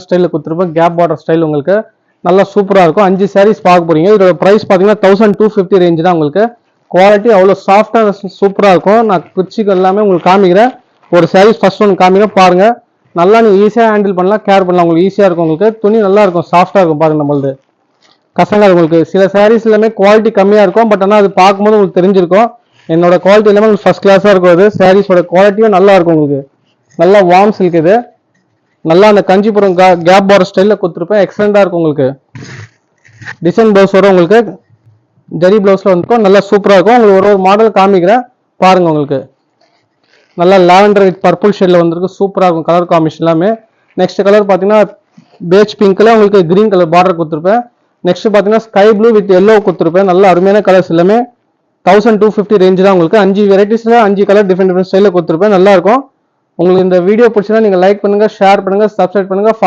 ஸ்டைலில் கொடுத்துருப்பேன். Gap border style உங்களுக்கு நல்லா சூப்பராக இருக்கும். 5 sarees பார்க்க போறீங்க. இதோட ப்ரைஸ் பார்த்தீங்கன்னா 1250 ரேஞ்ச் தான். உங்களுக்கு குவாலிட்டி அவ்வளோ சாஃப்டாக சூப்பராக இருக்கும். நான் குச்சிக்கு எல்லாமே உங்களுக்கு காமிக்கிறேன். ஒரு sarees ஃபர்ஸ்ட் ஒன்று காமிக்கிறேன் பாருங்க. நல்லா நீங்கள் ஈஸியாக ஹேண்டில் பண்ணலாம், கேர் பண்ணலாம். உங்களுக்கு ஈஸியாக இருக்கும். உங்களுக்கு துணி நல்லா இருக்கும், சாஃப்டாக இருக்கும். பாருங்க நம்மளது கசங்காது. உங்களுக்கு சில sarees எல்லாமே குவாலிட்டி கம்மியாக இருக்கும். பட் ஆனால் அது பார்க்கும்போது உங்களுக்கு தெரிஞ்சிருக்கும். என்னோட குவாலிட்டி எல்லாமே உங்களுக்கு ஃபர்ஸ்ட் கிளாஸாக இருக்கும். அது சாரீஸோட குவாலிட்டியும் நல்லா இருக்கும். உங்களுக்கு நல்லா வார்ம் சில்க் இது. நல்லா அந்த கஞ்சிபுரம் கேப் பார்டர் ஸ்டைலில் கொடுத்துருப்பேன். எக்ஸலண்டாக இருக்கும். உங்களுக்கு டிசைன் ப்ளவுஸ் வரும். உங்களுக்கு ஜரி ப்ளவுஸில் வந்துருக்கும். நல்லா சூப்பராக இருக்கும். உங்களுக்கு ஒரு மாடல் காமிக்கிறேன் பாருங்க. உங்களுக்கு நல்லா லாவெண்டர் வித் பர்பிள் ஷேடில் வந்துருக்கு. சூப்பராக இருக்கும் கலர் காம்பினேஷன் எல்லாமே. நெக்ஸ்ட் கலர் பார்த்தீங்கன்னா பேஜ் பிங்க்ல உங்களுக்கு கிரீன் கலர் பார்டர் கொடுத்துருப்பேன். நெக்ஸ்ட் பார்த்தீங்கன்னா ஸ்கை ப்ளூ வித் எல்லோ கொடுத்துருப்பேன். நல்லா அருமையான கலர்ஸ் எல்லாமே 1250 ரேஞ்ச் தான். உங்களுக்கு 5 வெரைட்டிஸ்ல 5 கலர் டிஃப்ரெண்ட் ஸ்டைலில் கொடுத்துருப்பேன். நல்லா இருக்கும். உங்களுக்கு இந்த வீடியோ பிடிச்சா நீங்க லைக் பண்ணுங்க, ஷேர் பண்ணுங்க, சப்ஸ்கிரைப் பண்ணுங்க, ஃபாலோ